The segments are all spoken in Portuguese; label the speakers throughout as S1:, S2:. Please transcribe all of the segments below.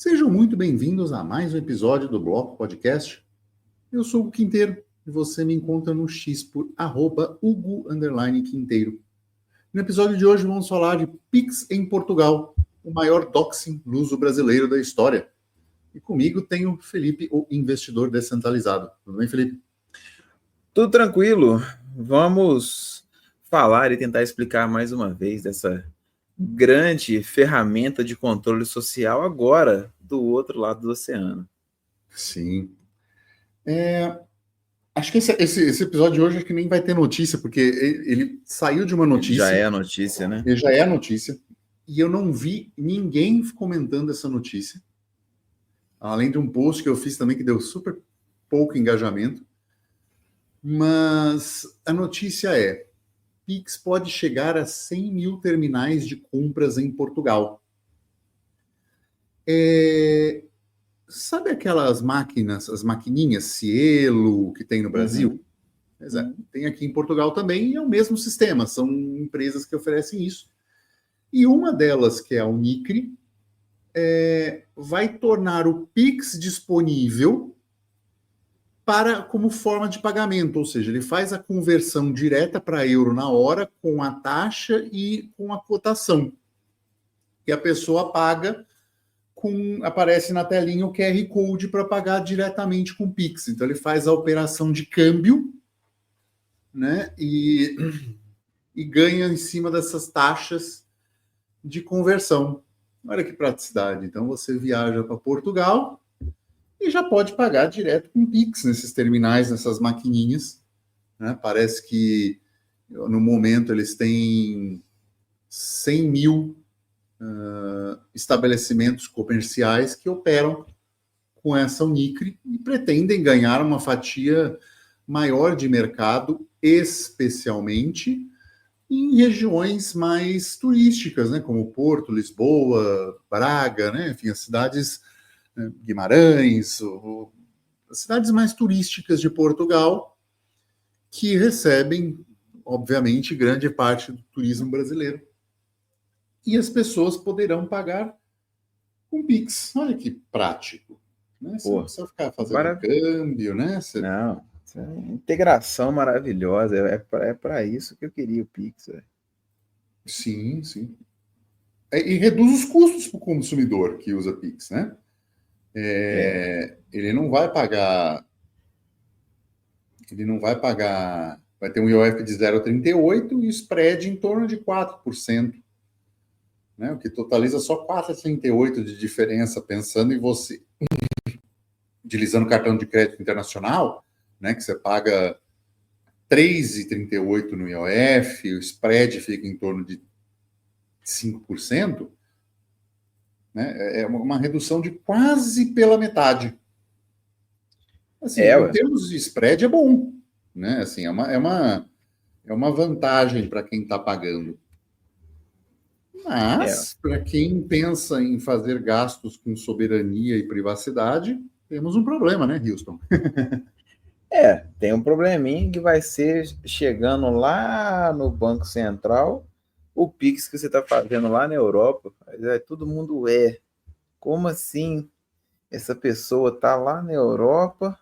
S1: Sejam muito bem-vindos a mais um episódio do Bloco Podcast. Eu sou o Quinteiro e você me encontra no X por @Hugo_Quinteiro. No episódio de hoje vamos falar de Pix em Portugal, o maior doxing luso brasileiro da história. E comigo tem o Felipe, o investidor descentralizado. Tudo bem, Felipe?
S2: Tudo tranquilo. Vamos falar e tentar explicar mais uma vez dessa grande ferramenta de controle social agora do outro lado do oceano.
S1: Sim. Acho que esse episódio de hoje é que nem vai ter notícia, porque ele saiu de uma notícia.
S2: Já é a notícia, né?
S1: Ele já é a notícia. E eu não vi ninguém comentando essa notícia. Além de um post que eu fiz também que deu super pouco engajamento. Mas a notícia é: Pix pode chegar a 100 mil terminais de compras em Portugal. Sabe aquelas máquinas, as maquininhas Cielo que tem no Brasil? Tem aqui em Portugal também e é o mesmo sistema. São empresas que oferecem isso. E uma delas, que é a Unicre, vai tornar o Pix disponível como forma de pagamento, ou seja, ele faz a conversão direta para euro na hora, com a taxa e com a cotação. E a pessoa paga, aparece na telinha o QR Code para pagar diretamente com o Pix. Então ele faz a operação de câmbio, né, e ganha em cima dessas taxas de conversão. Olha que praticidade. Então você viaja para Portugal e já pode pagar direto com Pix nesses terminais, nessas maquininhas. Né? Parece que, no momento, eles têm 100 mil estabelecimentos comerciais que operam com essa Unicre e pretendem ganhar uma fatia maior de mercado, especialmente em regiões mais turísticas, né? Como Porto, Lisboa, Braga, né? Enfim, as cidades... Guimarães, as cidades mais turísticas de Portugal, que recebem, obviamente, grande parte do turismo brasileiro. E as pessoas poderão pagar com Pix. Olha que prático. Né? Você não precisa ficar fazendo câmbio, né?
S2: Não, integração maravilhosa. É para isso que eu queria o Pix.
S1: Sim, sim. E reduz os custos para o consumidor que usa Pix, né? Ele não vai pagar, vai ter um IOF de 0,38 e o spread em torno de 4%, né? O que totaliza só 4,38 de diferença, pensando em você, utilizando cartão de crédito internacional, né, que você paga 3,38 no IOF, o spread fica em torno de 5%, né? É uma redução de quase pela metade. Assim, em termos de spread é bom, né? Assim, é uma vantagem para quem está pagando. Mas, para quem pensa em fazer gastos com soberania e privacidade, temos um problema, né, Houston?
S2: Tem um probleminha que vai ser chegando lá no Banco Central, o Pix que você está fazendo lá na Europa, todo mundo como assim essa pessoa está lá na Europa,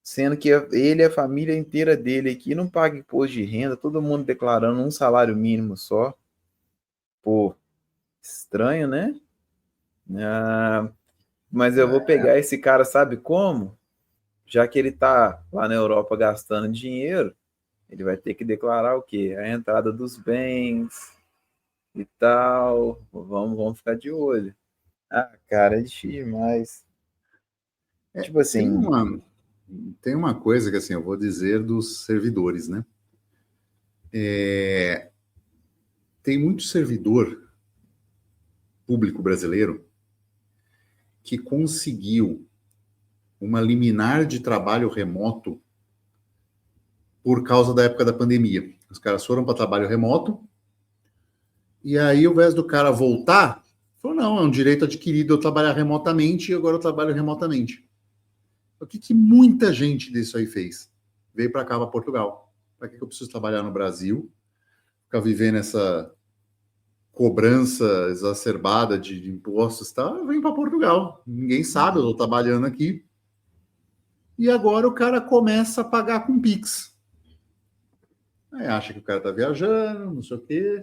S2: sendo que ele e a família inteira dele aqui não paga imposto de renda, todo mundo declarando um salário mínimo só. Pô, estranho, né? Mas eu vou pegar esse cara, sabe como? Já que ele está lá na Europa gastando dinheiro, ele vai ter que declarar o quê? A entrada dos bens e tal. Vamos ficar de olho. Cara, é difícil demais. Tipo assim...
S1: Tem uma coisa que, assim, eu vou dizer dos servidores, né? Tem muito servidor público brasileiro que conseguiu uma liminar de trabalho remoto por causa da época da pandemia. Os caras foram para trabalho remoto e aí, ao invés do cara voltar, falou, não, é um direito adquirido eu trabalhar remotamente e agora eu trabalho remotamente. O que muita gente disso aí fez? Veio para cá, para Portugal. Para que eu preciso trabalhar no Brasil? Ficar vivendo essa cobrança exacerbada de impostos, tá? Vem para Portugal. Ninguém sabe, eu estou trabalhando aqui. E agora o cara começa a pagar com Pix. Aí acha que o cara está viajando, não sei o quê.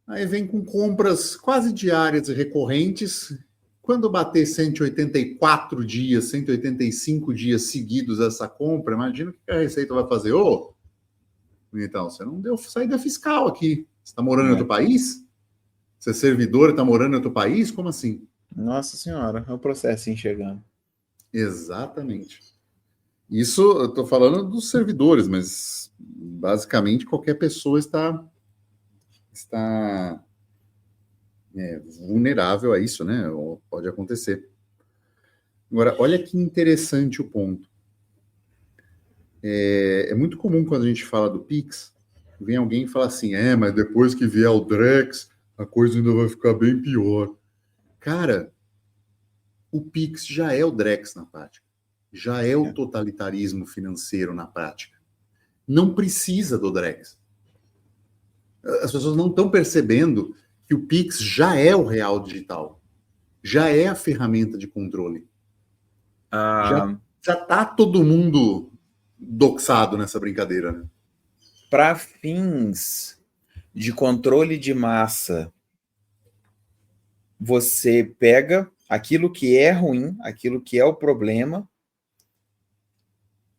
S1: Aí vem com compras quase diárias e recorrentes. Quando bater 184 dias, 185 dias seguidos essa compra, imagina o que a Receita vai fazer. Ô, então, você não deu saída fiscal aqui. Você está morando em outro país? Você é servidor e está morando em outro país? Como assim?
S2: Nossa Senhora, é o processo chegando.
S1: Exatamente. Isso eu estou falando dos servidores, mas basicamente qualquer pessoa está vulnerável a isso, né? Ou pode acontecer. Agora, olha que interessante o ponto. É muito comum quando a gente fala do Pix, vem alguém e fala assim, mas depois que vier o Drex, a coisa ainda vai ficar bem pior. Cara, o Pix já é o Drex na prática. Já é o totalitarismo financeiro na prática. Não precisa do Drex. As pessoas não estão percebendo que o Pix já é o real digital. Já é a ferramenta de controle. Já está todo mundo doxado nessa brincadeira, né?
S2: Para fins de controle de massa, você pega aquilo que é ruim, aquilo que é o problema,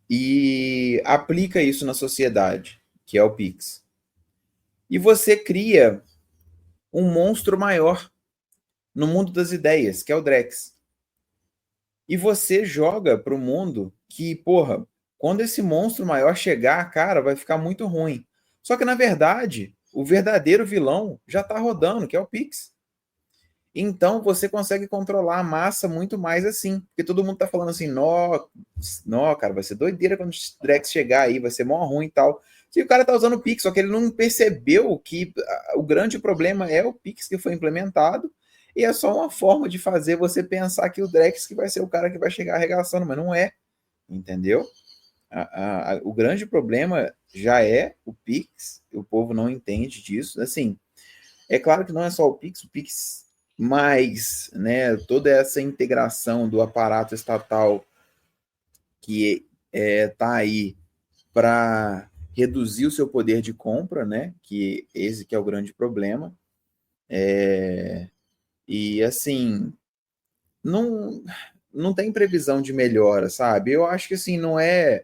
S2: e aplica isso na sociedade, que é o Pix. E você cria um monstro maior no mundo das ideias, que é o Drex. E você joga para o mundo que, porra, quando esse monstro maior chegar, cara, vai ficar muito ruim. Só que, na verdade, o verdadeiro vilão já está rodando, que é o Pix. Então, você consegue controlar a massa muito mais assim. Porque todo mundo está falando assim, nó, cara, vai ser doideira quando o Drex chegar aí, vai ser mó ruim e tal. Se o cara tá usando o Pix, só que ele não percebeu que o grande problema é o Pix que foi implementado, e é só uma forma de fazer você pensar que o Drex que vai ser o cara que vai chegar arregaçando, mas não é, entendeu? O grande problema já é o Pix, o povo não entende disso. Assim, é claro que não é só o Pix, mas, né, toda essa integração do aparato estatal que tá aí para reduzir o seu poder de compra, né? Que esse que é o grande problema. E assim, não tem previsão de melhora, sabe? Eu acho que assim, não é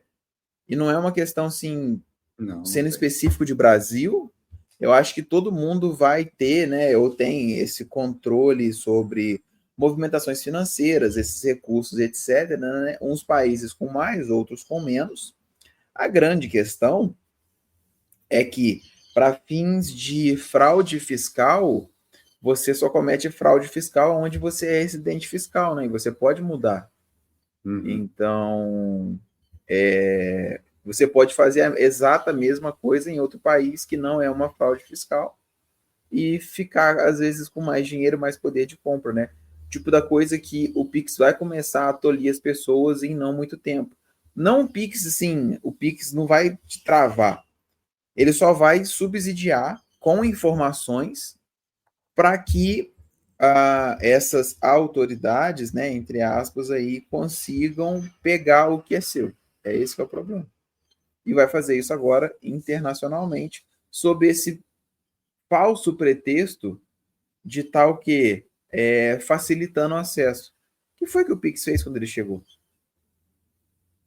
S2: uma questão assim,
S1: Não
S2: sendo
S1: tem.
S2: específico de Brasil, eu acho que todo mundo vai ter, né, ou tem esse controle sobre movimentações financeiras, esses recursos, etc., né? Uns países com mais, outros com menos. A grande questão é que, para fins de fraude fiscal, você só comete fraude fiscal onde você é residente fiscal, né? E você pode mudar. Então, você pode fazer a exata mesma coisa em outro país que não é uma fraude fiscal e ficar, às vezes, com mais dinheiro, mais poder de compra, né? Tipo da coisa que o Pix vai começar a tolir as pessoas em não muito tempo. Não o Pix, assim, o Pix não vai te travar. Ele só vai subsidiar com informações para que essas autoridades, né, entre aspas, aí, consigam pegar o que é seu. É esse que é o problema. E vai fazer isso agora internacionalmente, sob esse falso pretexto de tal que facilitando o acesso. O que foi que o Pix fez quando ele chegou?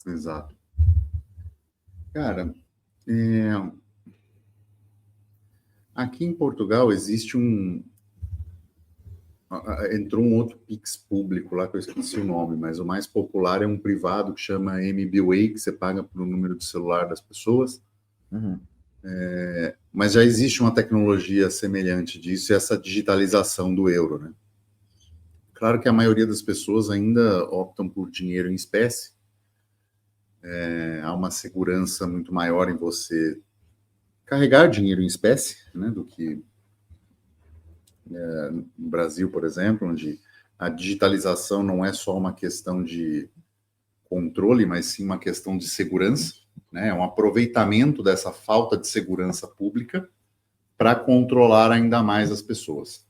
S1: Exato. Cara, aqui em Portugal existe entrou um outro Pix público lá, que eu esqueci o nome, mas o mais popular é um privado que chama MBWay, que você paga pelo número de celular das pessoas. Mas já existe uma tecnologia semelhante disso, e essa digitalização do euro, né? Claro que a maioria das pessoas ainda optam por dinheiro em espécie. Há uma segurança muito maior em você carregar dinheiro em espécie, né, do que no Brasil, por exemplo, onde a digitalização não é só uma questão de controle, mas sim uma questão de segurança, né, um aproveitamento dessa falta de segurança pública para controlar ainda mais as pessoas.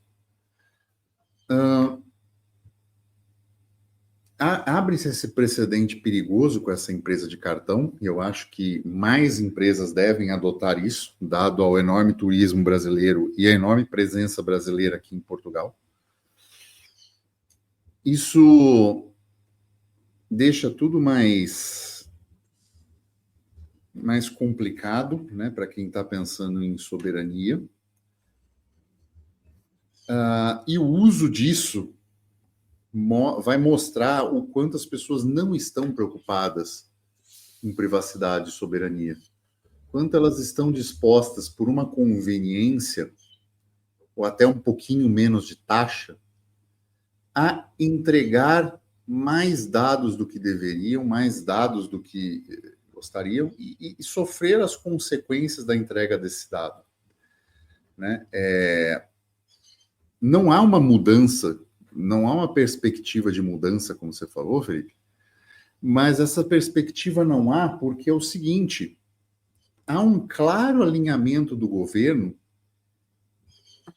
S1: Abre-se esse precedente perigoso com essa empresa de cartão, e eu acho que mais empresas devem adotar isso, dado ao enorme turismo brasileiro e a enorme presença brasileira aqui em Portugal. Isso deixa tudo mais complicado, né, para quem está pensando em soberania. E o uso disso vai mostrar o quanto as pessoas não estão preocupadas em privacidade e soberania. Quanto elas estão dispostas, por uma conveniência, ou até um pouquinho menos de taxa, a entregar mais dados do que deveriam, mais dados do que gostariam, e sofrer as consequências da entrega desse dado. Né? Não há uma mudança, não há uma perspectiva de mudança, como você falou, Felipe, mas essa perspectiva não há porque é o seguinte: há um claro alinhamento do governo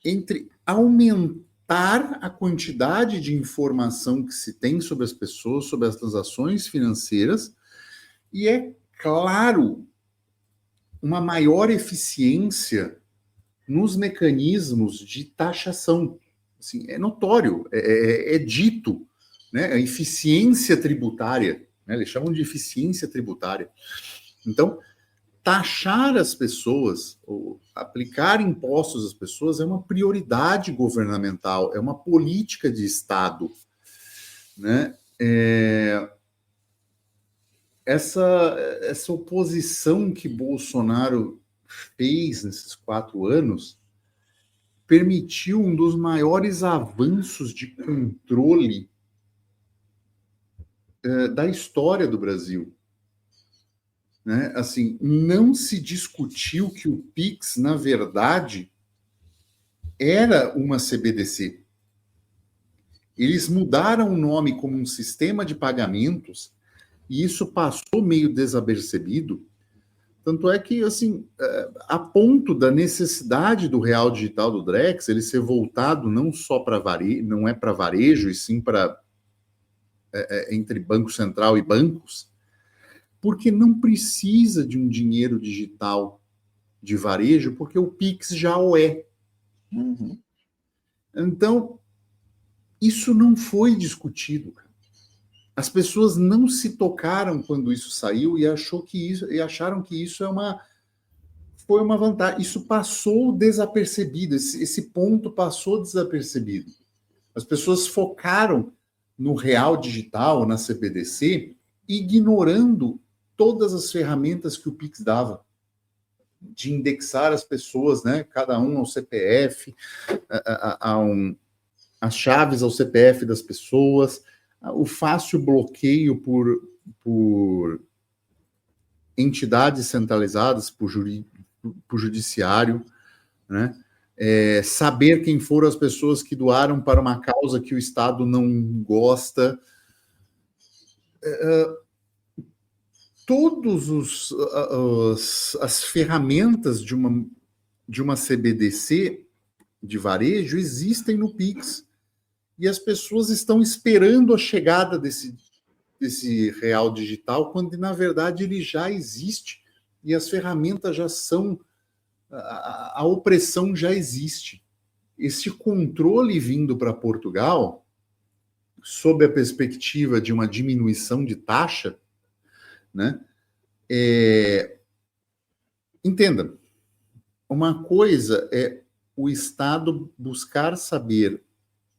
S1: entre aumentar a quantidade de informação que se tem sobre as pessoas, sobre as transações financeiras, e é claro, uma maior eficiência nos mecanismos de taxação. Assim, é notório, é dito, né? A eficiência tributária, né? Eles chamam de eficiência tributária. Então, taxar as pessoas, ou aplicar impostos às pessoas, é uma prioridade governamental, é uma política de Estado. Né? Essa oposição que Bolsonaro fez nesses 4 anos permitiu um dos maiores avanços de controle da história do Brasil. Né? Assim, não se discutiu que o Pix, na verdade, era uma CBDC. Eles mudaram o nome como um sistema de pagamentos e isso passou meio desapercebido. Tanto é que, assim, a ponto da necessidade do real digital do Drex, ele ser voltado não só para varejo, não é para varejo, e sim para entre Banco Central e bancos, porque não precisa de um dinheiro digital de varejo, porque o Pix já o é.
S2: Uhum.
S1: Então, isso não foi discutido. As pessoas não se tocaram quando isso saiu e acharam que isso foi uma vantagem. Isso passou desapercebido, esse ponto passou desapercebido. As pessoas focaram no real digital, na CBDC, ignorando todas as ferramentas que o Pix dava, de indexar as pessoas, né, cada um ao CPF, as chaves ao CPF das pessoas, o fácil bloqueio por entidades centralizadas, por judiciário, né? Saber quem foram as pessoas que doaram para uma causa que o Estado não gosta. Todas as ferramentas de uma CBDC de varejo existem no Pix. E as pessoas estão esperando a chegada desse real digital, quando, na verdade, ele já existe e as ferramentas já são... A opressão já existe. Esse controle vindo para Portugal, sob a perspectiva de uma diminuição de taxa, né? Entenda, uma coisa é o Estado buscar saber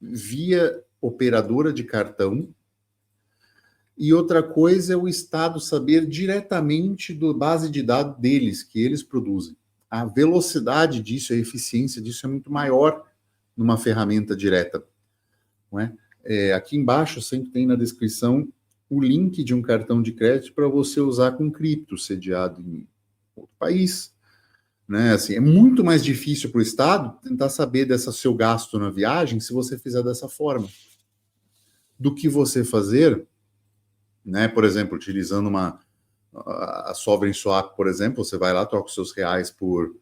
S1: via operadora de cartão, e outra coisa é o Estado saber diretamente da base de dados deles, que eles produzem. A velocidade disso, a eficiência disso é muito maior numa ferramenta direta. Não é? Aqui embaixo sempre tem na descrição o link de um cartão de crédito para você usar com cripto, sediado em outro país. Né? Assim, é muito mais difícil para o Estado tentar saber desse seu gasto na viagem se você fizer dessa forma, do que você fazer, né? Por exemplo, utilizando a Sovereign Swap, por exemplo, você vai lá, troca os seus reais por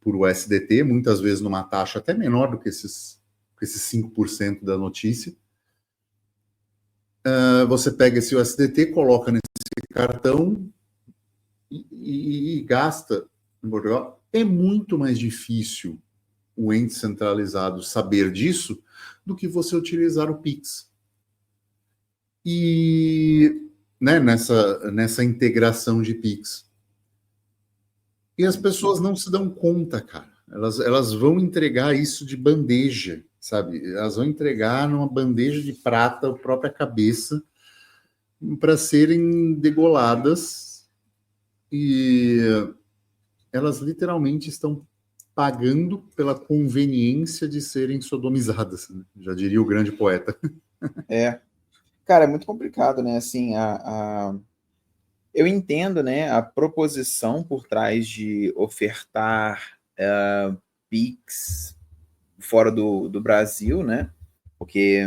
S1: por USDT, muitas vezes numa taxa até menor do que esses 5% da notícia. Você pega esse USDT, coloca nesse cartão e gasta em Portugal. É muito mais difícil o ente centralizado saber disso do que você utilizar o Pix. E né, nessa integração de Pix. E as pessoas não se dão conta, cara. Elas vão entregar isso de bandeja, sabe? Elas vão entregar numa bandeja de prata a própria cabeça para serem degoladas, e elas literalmente estão pagando pela conveniência de serem sodomizadas, né? Já diria o grande poeta.
S2: Cara, é muito complicado, né? Assim, eu entendo, né, a proposição por trás de ofertar Pix fora do Brasil, né? Porque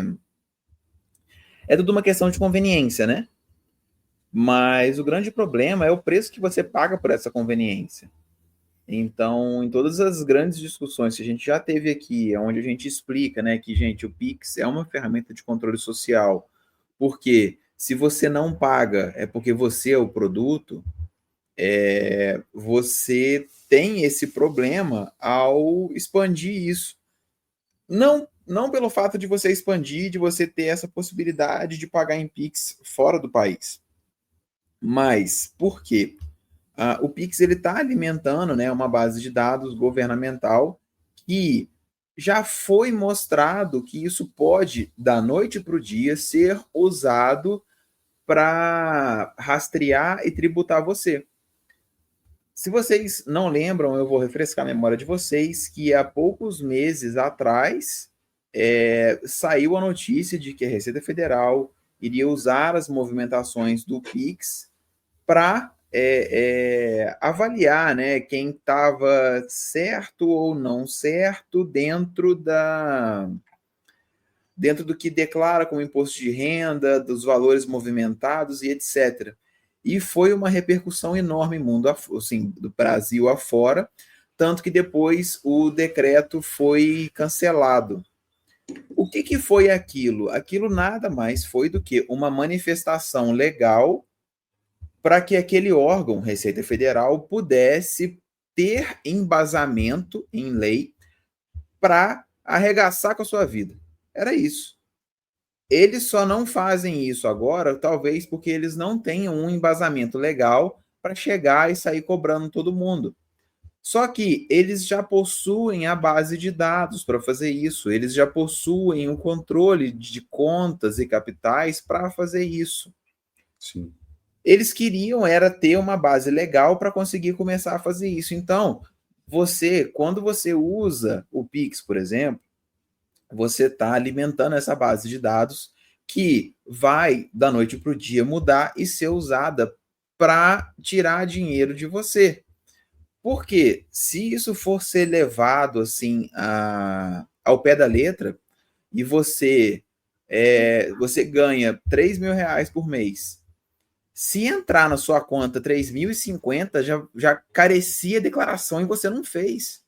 S2: é tudo uma questão de conveniência, né? Mas o grande problema é o preço que você paga por essa conveniência. Então, em todas as grandes discussões que a gente já teve aqui, onde a gente explica, né, que, gente, o Pix é uma ferramenta de controle social, porque se você não paga, é porque você é o produto, você tem esse problema ao expandir isso. Não pelo fato de você expandir, de você ter essa possibilidade de pagar em Pix fora do país, mas por quê? O Pix está alimentando, né, uma base de dados governamental que já foi mostrado que isso pode, da noite para o dia, ser usado para rastrear e tributar você. Se vocês não lembram, eu vou refrescar a memória de vocês que há poucos meses atrás saiu a notícia de que a Receita Federal iria usar as movimentações do Pix para avaliar, né, quem estava certo ou não certo dentro do que declara como imposto de renda, dos valores movimentados e etc. E foi uma repercussão enorme mundo assim, do Brasil afora, tanto que depois o decreto foi cancelado. O que foi aquilo? Aquilo nada mais foi do que uma manifestação legal para que aquele órgão, Receita Federal, pudesse ter embasamento em lei para arregaçar com a sua vida. Era isso. Eles só não fazem isso agora, talvez porque eles não tenham um embasamento legal para chegar e sair cobrando todo mundo. Só que eles já possuem a base de dados para fazer isso, eles já possuem o controle de contas e capitais para fazer isso.
S1: Sim.
S2: Eles queriam era ter uma base legal para conseguir começar a fazer isso. Então, quando você usa o Pix, por exemplo, você está alimentando essa base de dados que vai, da noite para o dia, mudar e ser usada para tirar dinheiro de você. Porque se isso for ser levado assim ao pé da letra e você ganha R$3.000 por mês, se entrar na sua conta 3.050, já carecia declaração e você não fez.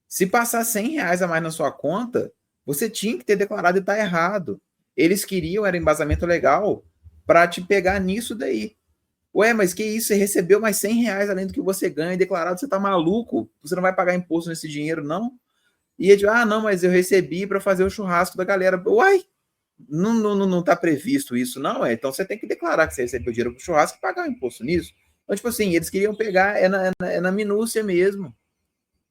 S2: Se passar R$100 a mais na sua conta, você tinha que ter declarado e está errado. Eles queriam, era embasamento legal, para te pegar nisso daí. Ué, mas que isso? Você recebeu mais R$100 além do que você ganha declarado, você está maluco? Você não vai pagar imposto nesse dinheiro, não? E ele, não, mas eu recebi para fazer o churrasco da galera. Uai, não está previsto isso, não? Então você tem que declarar que você recebeu dinheiro para o churrasco e pagar o imposto nisso. Então, tipo assim, eles queriam pegar, na minúcia mesmo.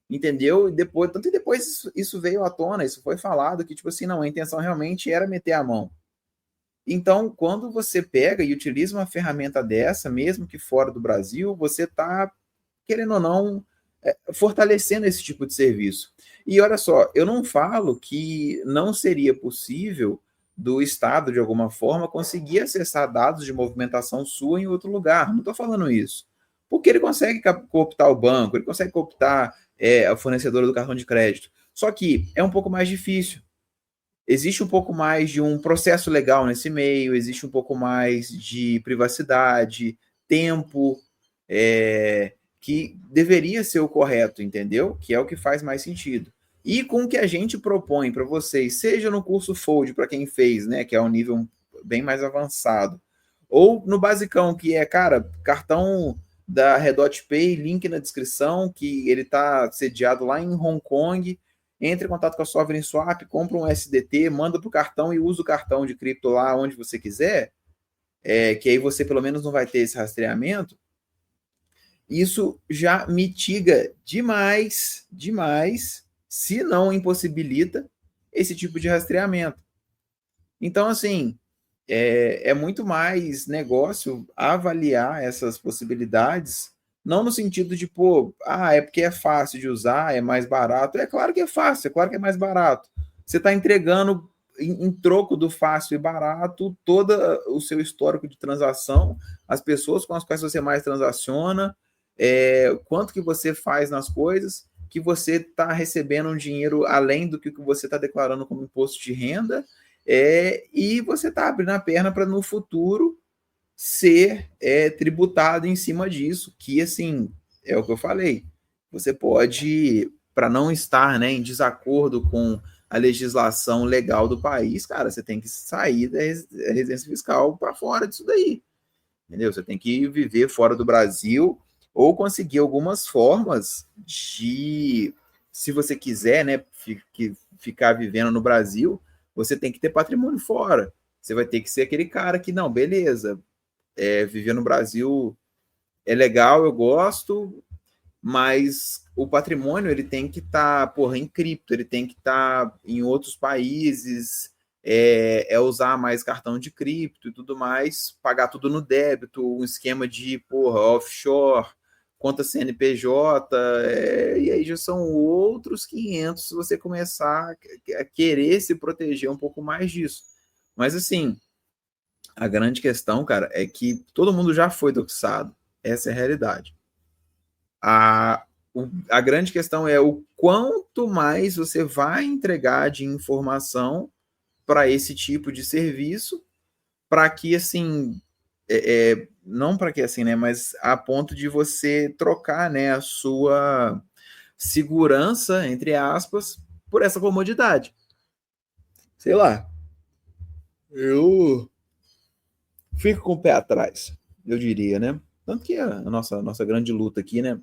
S2: Entendeu? E depois isso veio à tona, isso foi falado, que, tipo assim, não, a intenção realmente era meter a mão. Então, quando você pega e utiliza uma ferramenta dessa, mesmo que fora do Brasil, você está, querendo ou não, fortalecendo esse tipo de serviço. E olha só, eu não falo que não seria possível do Estado, de alguma forma, conseguir acessar dados de movimentação sua em outro lugar. Não estou falando isso. Porque ele consegue cooptar o banco, ele consegue cooptar a fornecedora do cartão de crédito. Só que é um pouco mais difícil. Existe um pouco mais de um processo legal nesse meio, existe um pouco mais de privacidade, tempo, que deveria ser o correto, entendeu? Que é o que faz mais sentido. E com o que a gente propõe para vocês, seja no curso Fold, para quem fez, né, que é um nível bem mais avançado, ou no basicão, que é, cara, cartão da Redot Pay, link na descrição, que ele está sediado lá em Hong Kong. Entre em contato com a Sovereign Swap, compra um SDT, manda para o cartão e usa o cartão de cripto lá onde você quiser, que aí você pelo menos não vai ter esse rastreamento. Isso já mitiga demais, se não impossibilita esse tipo de rastreamento. Então, assim, é muito mais negócio avaliar essas possibilidades, não no sentido de, pô, é porque é fácil de usar, é mais barato. É claro que é fácil, é claro que é mais barato. Você está entregando em troco do fácil e barato todo o seu histórico de transação, as pessoas com as quais você mais transaciona, quanto que você faz nas coisas, que você está recebendo um dinheiro além do que você está declarando como imposto de renda, e você está abrindo a perna para no futuro ser tributado em cima disso, que assim, é o que eu falei, você pode, para não estar, né, em desacordo com a legislação legal do país, cara, você tem que sair da residência fiscal para fora disso daí, entendeu? Você tem que viver fora do Brasil ou conseguir algumas formas de, se você quiser, né, ficar vivendo no Brasil, você tem que ter patrimônio fora. Você vai ter que ser aquele cara que, não, beleza, viver no Brasil é legal, eu gosto, mas o patrimônio ele tem que estar, em cripto, ele tem que estar em outros países, usar mais cartão de cripto e tudo mais, pagar tudo no débito, um esquema de, offshore, conta CNPJ, e aí já são outros 500 se você começar a querer se proteger um pouco mais disso. Mas, assim, a grande questão, cara, é que todo mundo já foi doxado. Essa é a realidade. A grande questão é o quanto mais você vai entregar de informação para esse tipo de serviço, para que, assim, não para que assim, né, mas a ponto de você trocar, né, a sua segurança, entre aspas, por essa comodidade. Sei lá, eu fico com o pé atrás, eu diria, né? Tanto que a nossa grande luta aqui, né,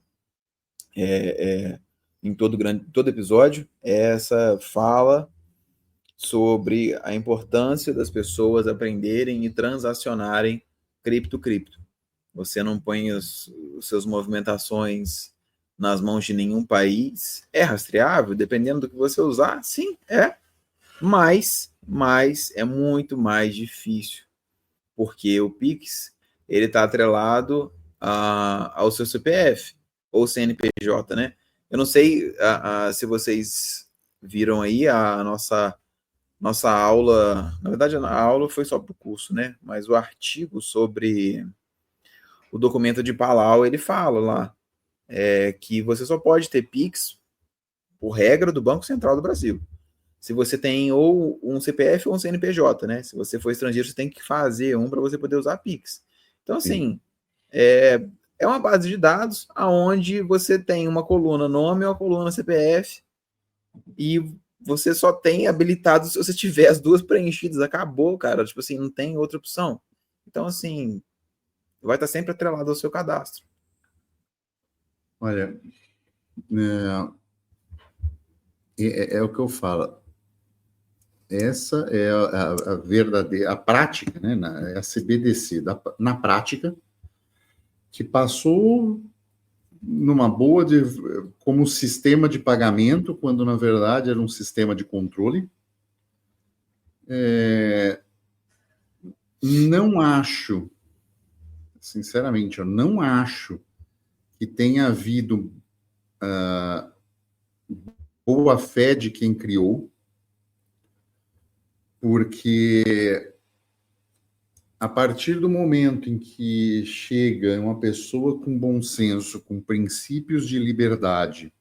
S2: em todo episódio, é essa fala sobre a importância das pessoas aprenderem e transacionarem cripto. Você não põe as suas movimentações nas mãos de nenhum país. É rastreável, dependendo do que você usar? Sim, mas é muito mais difícil, porque o Pix ele está atrelado ao seu CPF ou CNPJ, né? Eu não sei se vocês viram aí a nossa aula, na verdade a aula foi só para o curso, né? Mas o artigo sobre o documento de Palau, ele fala lá que você só pode ter Pix por regra do Banco Central do Brasil. Se você tem ou um CPF ou um CNPJ, né? Se você for estrangeiro, você tem que fazer um para você poder usar Pix. Então, assim, é uma base de dados aonde você tem uma coluna nome e uma coluna CPF e você só tem habilitado se você tiver as duas preenchidas. Acabou, cara. Tipo assim, não tem outra opção. Então, assim, vai estar sempre atrelado ao seu cadastro.
S1: Olha, é o que eu falo. Essa é a verdadeira, a prática, né? É a CBDC, na prática, que passou numa boa como sistema de pagamento, quando na verdade era um sistema de controle. Não acho, sinceramente, eu não acho que tenha havido boa fé de quem criou, porque a partir do momento em que chega uma pessoa com bom senso, com princípios de liberdade,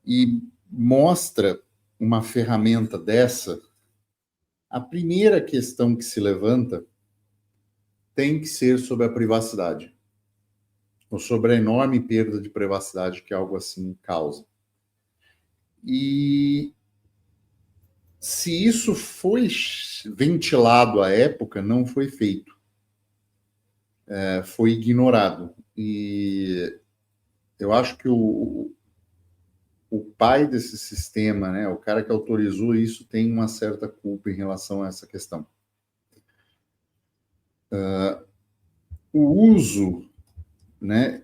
S1: e mostra uma ferramenta dessa, a primeira questão que se levanta tem que ser sobre a privacidade. ou sobre a enorme perda de privacidade que algo assim causa. E se isso foi ventilado à época, não foi feito. Foi ignorado. E eu acho que o pai desse sistema, né, o cara que autorizou isso, tem uma certa culpa em relação a essa questão. O uso, né,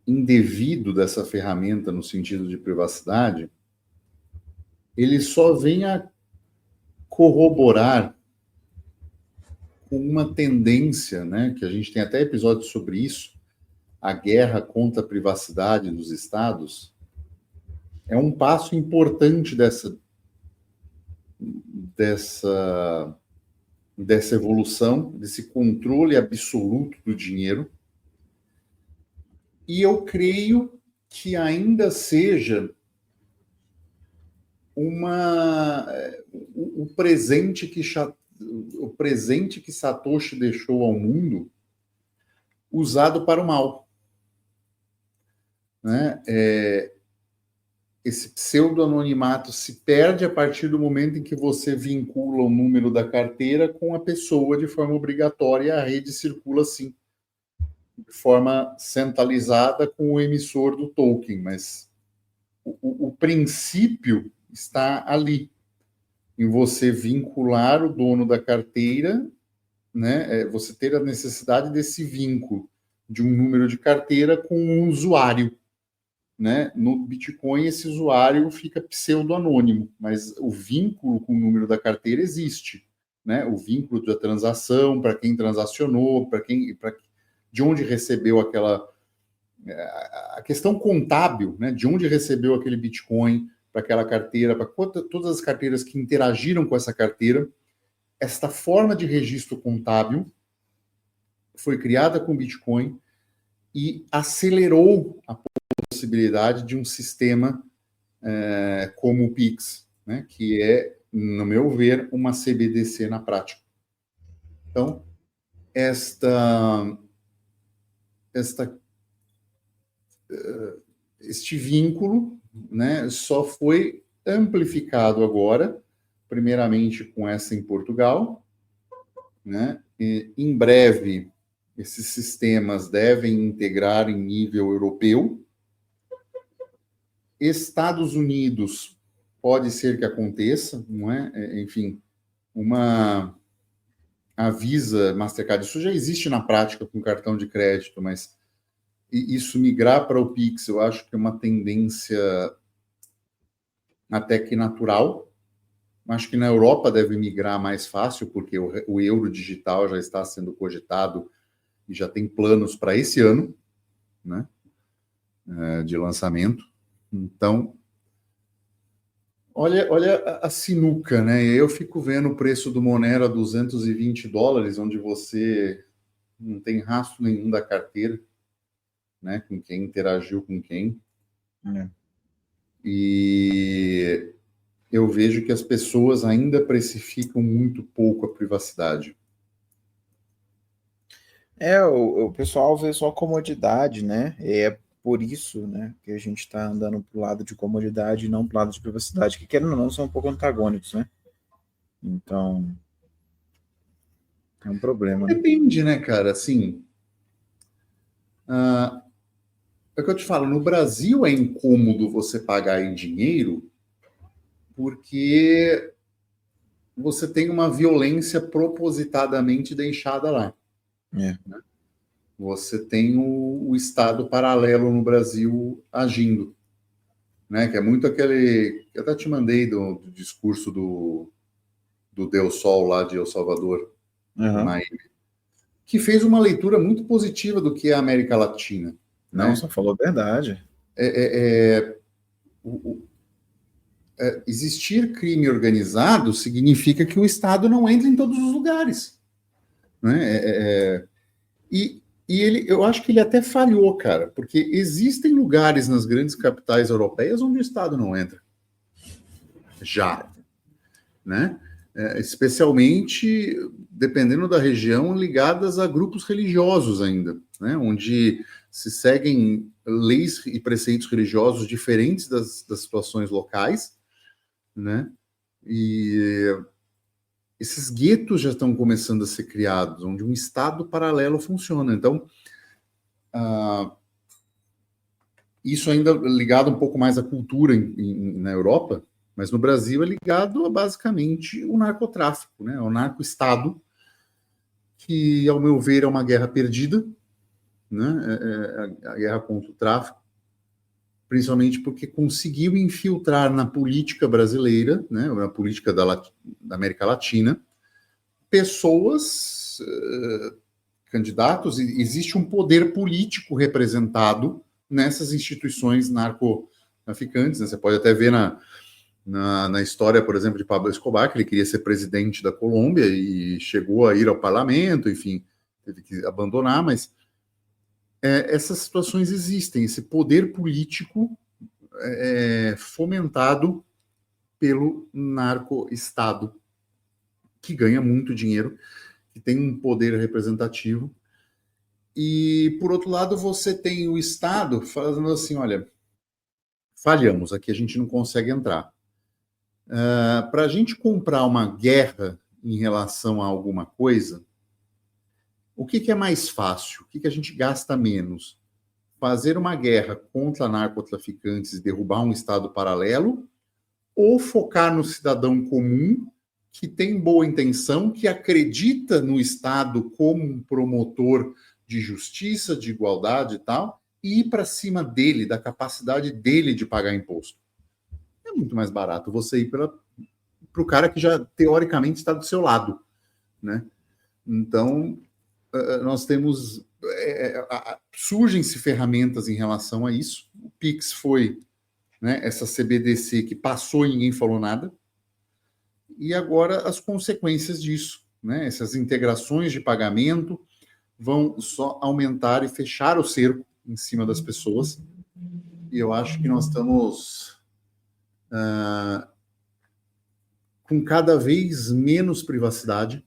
S1: indevido dessa ferramenta no sentido de privacidade, ele só vem a corroborar com uma tendência, né, que a gente tem até episódios sobre isso, a guerra contra a privacidade dos estados, é um passo importante dessa evolução, desse controle absoluto do dinheiro. E eu creio que ainda seja o presente que Satoshi deixou ao mundo usado para o mal. Né? Esse pseudo-anonimato se perde a partir do momento em que você vincula o número da carteira com a pessoa de forma obrigatória, e a rede circula assim, de forma centralizada com o emissor do token, mas o princípio está ali, em você vincular o dono da carteira, né? Você ter a necessidade desse vínculo de um número de carteira com um usuário. Né? No Bitcoin, esse usuário fica pseudo-anônimo, mas o vínculo com o número da carteira existe. Né? O vínculo da transação, para quem transacionou, de onde recebeu aquela... A questão contábil, né? De onde recebeu aquele Bitcoin para aquela carteira, para todas as carteiras que interagiram com essa carteira. Esta forma de registro contábil foi criada com Bitcoin e acelerou a possibilidade de um sistema como o Pix, né, que é, no meu ver, uma CBDC na prática. Então, este vínculo, né, só foi amplificado agora, primeiramente com essa em Portugal, né, e em breve esses sistemas devem integrar em nível europeu. Estados Unidos pode ser que aconteça, não é? Enfim, a Visa, Mastercard, isso já existe na prática com cartão de crédito, mas isso migrar para o Pix, eu acho que é uma tendência até que natural. Acho que na Europa deve migrar mais fácil, porque o euro digital já está sendo cogitado e já tem planos para esse ano, né, de lançamento. Então, olha a sinuca, né? Eu fico vendo o preço do Monero a $220, onde você não tem rastro nenhum da carteira, né? Com quem interagiu com quem. E eu vejo que as pessoas ainda precificam muito pouco a privacidade.
S2: O pessoal vê só comodidade, né? É por isso, né, que a gente está andando para o lado de comodidade e não para o lado de privacidade, que querendo ou não são um pouco antagônicos, né? Então, é um problema.
S1: Depende, né, cara? Assim, é o que eu te falo, no Brasil é incômodo você pagar em dinheiro porque você tem uma violência propositadamente deixada lá. Né? Você tem o Estado paralelo no Brasil agindo, né? Que é muito aquele... Eu até te mandei do discurso do Del Sol lá de El Salvador, que fez uma leitura muito positiva do que é a América Latina.
S2: Não,
S1: né?
S2: só falou a verdade.
S1: Existir crime organizado significa que o Estado não entra em todos os lugares. Né? E eu acho que ele até falhou, cara, porque existem lugares nas grandes capitais europeias onde o Estado não entra. Já. Né? especialmente, dependendo da região, ligadas a grupos religiosos ainda, né, onde se seguem leis e preceitos religiosos diferentes das situações locais, né, e esses guetos já estão começando a ser criados, onde um Estado paralelo funciona. Então, isso ainda ligado um pouco mais à cultura na Europa, mas no Brasil é ligado a basicamente o narcotráfico, né? O narco-estado, que, ao meu ver, é uma guerra perdida, né? A guerra contra o tráfico, principalmente porque conseguiu infiltrar na política brasileira, né? Na política da América Latina, pessoas, candidatos, e existe um poder político representado nessas instituições narcotraficantes, né? Você pode até ver na história, por exemplo, de Pablo Escobar, que ele queria ser presidente da Colômbia e chegou a ir ao parlamento, enfim, teve que abandonar, mas essas situações existem, esse poder político fomentado pelo narco-estado, que ganha muito dinheiro, que tem um poder representativo. E, por outro lado, você tem o Estado falando assim, olha, falhamos, aqui a gente não consegue entrar. Para a gente comprar uma guerra em relação a alguma coisa, o que é mais fácil? O que a gente gasta menos? Fazer uma guerra contra narcotraficantes e derrubar um Estado paralelo, ou focar no cidadão comum que tem boa intenção, que acredita no Estado como um promotor de justiça, de igualdade e tal, e ir para cima dele, da capacidade dele de pagar imposto? É muito mais barato você ir para o cara que já, teoricamente, está do seu lado, né? Então, nós temos... surgem-se ferramentas em relação a isso. O Pix foi, né, essa CBDC que passou e ninguém falou nada. E agora as consequências disso, né? Essas integrações de pagamento vão só aumentar e fechar o cerco em cima das pessoas. E eu acho que nós estamos com cada vez menos privacidade,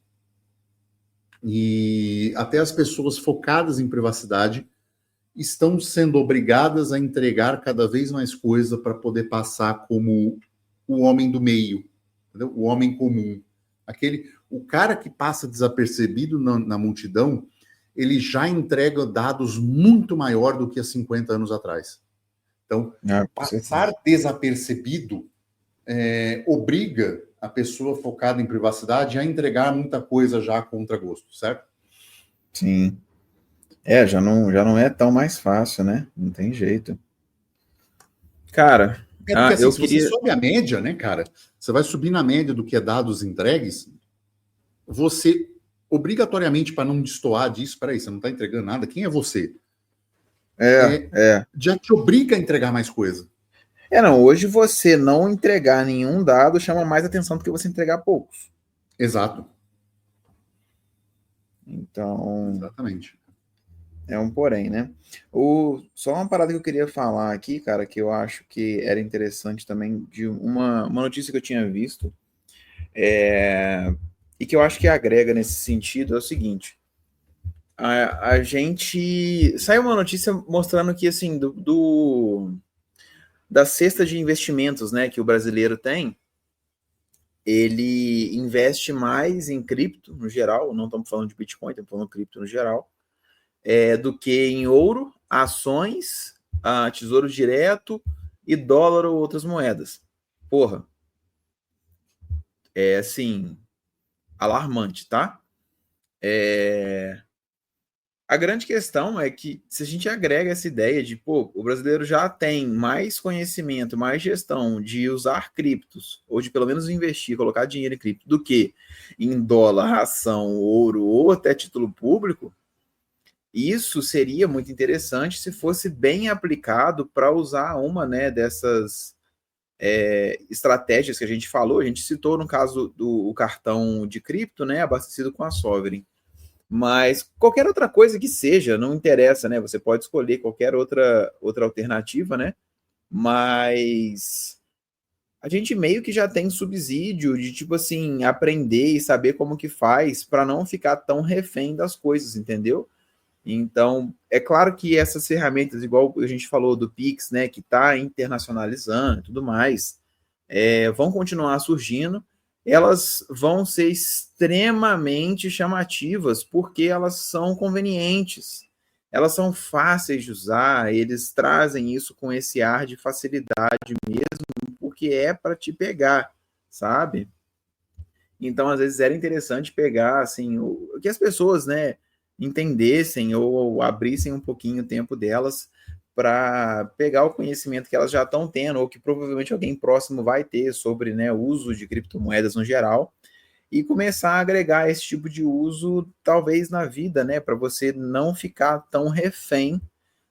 S1: e até as pessoas focadas em privacidade estão sendo obrigadas a entregar cada vez mais coisa para poder passar como o homem do meio, entendeu? O homem comum. O cara que passa desapercebido na multidão, ele já entrega dados muito maior do que há 50 anos atrás. Então, passar desapercebido obriga a pessoa focada em privacidade a entregar muita coisa já contra gosto, certo?
S2: Sim. Já não é tão mais fácil, né? Não tem jeito. Cara,
S1: porque assim, se você sobe a média, né, cara, você vai subir na média do que é dados entregues, você, obrigatoriamente, para não destoar disso, peraí, você não está entregando nada, quem é você? Já te obriga a entregar mais coisa.
S2: Não, hoje você não entregar nenhum dado chama mais atenção do que você entregar poucos.
S1: Exato.
S2: Então...
S1: Exatamente.
S2: É um porém, né? Só uma parada que eu queria falar aqui, cara, que eu acho que era interessante também, de uma notícia que eu tinha visto, e que eu acho que agrega nesse sentido, é o seguinte. A gente... Saiu uma notícia mostrando que, assim, da cesta de investimentos, né, que o brasileiro tem, ele investe mais em cripto, no geral, não estamos falando de Bitcoin, estamos falando de cripto no geral, do que em ouro, ações, tesouro direto e dólar ou outras moedas. Porra. É, assim, alarmante, tá? A grande questão é que se a gente agrega essa ideia de, o brasileiro já tem mais conhecimento, mais gestão de usar criptos, ou de pelo menos investir, colocar dinheiro em cripto, do que em dólar, ação, ouro ou até título público, isso seria muito interessante se fosse bem aplicado para usar uma, né, dessas estratégias que a gente falou. A gente citou no caso do cartão de cripto, né, abastecido com a Sovereign. Mas qualquer outra coisa que seja, não interessa, né? Você pode escolher qualquer outra alternativa, né? Mas a gente meio que já tem subsídio de, tipo assim, aprender e saber como que faz para não ficar tão refém das coisas, entendeu? Então, é claro que essas ferramentas, igual a gente falou do Pix, né, que está internacionalizando e tudo mais, vão continuar surgindo, elas vão ser extremamente chamativas porque elas são convenientes, elas são fáceis de usar, eles trazem isso com esse ar de facilidade mesmo, porque é para te pegar, sabe? Então, às vezes, era interessante pegar, assim, que as pessoas, né, entendessem ou abrissem um pouquinho o tempo delas para pegar o conhecimento que elas já estão tendo, ou que provavelmente alguém próximo vai ter sobre, né, o uso de criptomoedas no geral, e começar a agregar esse tipo de uso, talvez, na vida, né, para você não ficar tão refém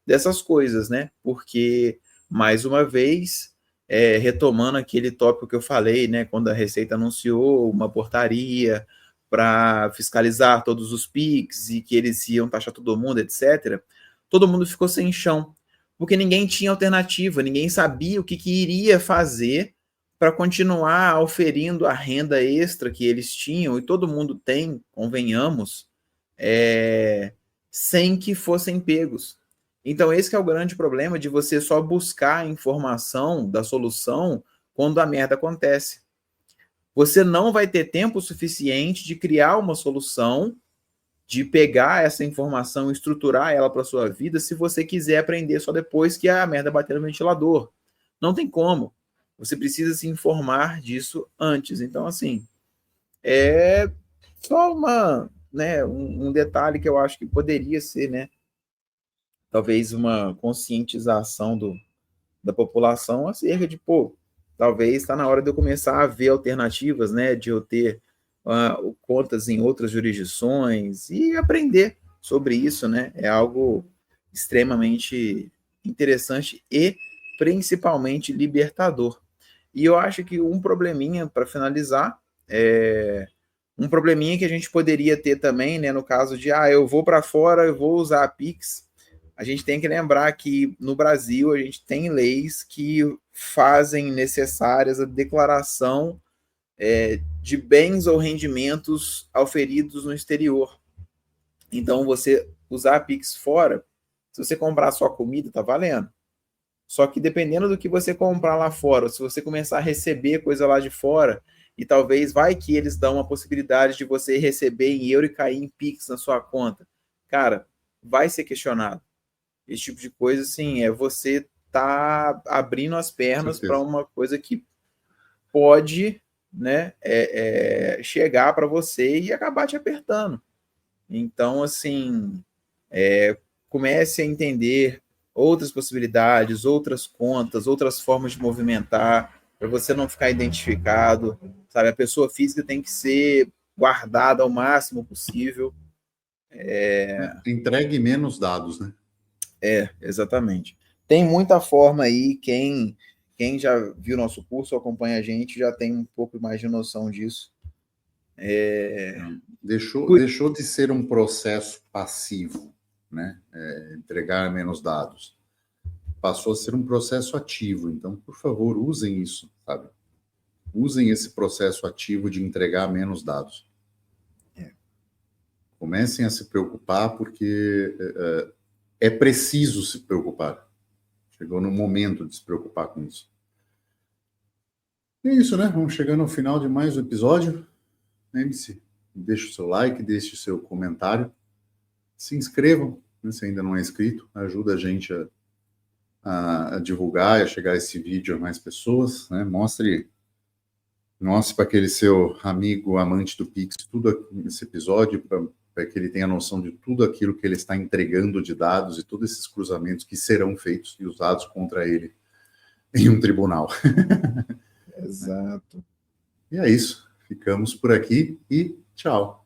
S2: dessas coisas, né? Porque, mais uma vez, retomando aquele tópico que eu falei, né? Quando a Receita anunciou uma portaria para fiscalizar todos os PIX e que eles iam taxar todo mundo, etc., todo mundo ficou sem chão, porque ninguém tinha alternativa, ninguém sabia o que iria fazer para continuar oferindo a renda extra que eles tinham, e todo mundo tem, convenhamos, sem que fossem pegos. Então, esse que é o grande problema de você só buscar a informação da solução quando a merda acontece. Você não vai ter tempo suficiente de criar uma solução, de pegar essa informação e estruturar ela para a sua vida, se você quiser aprender só depois que a merda bater no ventilador. Não tem como. Você precisa se informar disso antes. Então, assim, é só um detalhe que eu acho que poderia ser, né? Talvez uma conscientização da população acerca de, talvez está na hora de eu começar a ver alternativas, né, de eu ter contas em outras jurisdições e aprender sobre isso, né, é algo extremamente interessante e principalmente libertador. E eu acho que um probleminha, para finalizar, um probleminha que a gente poderia ter também, né, no caso de, eu vou para fora, eu vou usar a Pix, a gente tem que lembrar que no Brasil a gente tem leis que fazem necessárias a declaração de bens ou rendimentos auferidos no exterior. Então, você usar a Pix fora, se você comprar só comida, tá valendo. Só que dependendo do que você comprar lá fora, se você começar a receber coisa lá de fora, e talvez vai que eles dão uma possibilidade de você receber em euro e cair em Pix na sua conta, cara, vai ser questionado. Esse tipo de coisa, assim, você tá abrindo as pernas para uma coisa que pode, né, chegar para você e acabar te apertando. Então, assim, comece a entender outras possibilidades, outras contas, outras formas de movimentar, para você não ficar identificado, sabe? A pessoa física tem que ser guardada ao máximo possível.
S1: Entregue menos dados, né?
S2: Exatamente. Tem muita forma aí, quem já viu nosso curso, acompanha a gente, já tem um pouco mais de noção disso.
S1: Deixou de ser um processo passivo, né? Entregar menos dados. Passou a ser um processo ativo. Então, por favor, usem isso, sabe? Usem esse processo ativo de entregar menos dados. Comecem a se preocupar, porque é preciso se preocupar. Chegou no momento de se preocupar com isso. É isso, né? Vamos chegando ao final de mais um episódio. Lembre-se, deixe o seu like, deixe o seu comentário. Se inscrevam, né, se ainda não é inscrito. Ajuda a gente a divulgar e a chegar esse vídeo a mais pessoas, né? Mostre para aquele seu amigo amante do Pix tudo esse episódio, para que ele tenha noção de tudo aquilo que ele está entregando de dados e todos esses cruzamentos que serão feitos e usados contra ele em um tribunal.
S2: Exato.
S1: E é isso. Ficamos por aqui e tchau.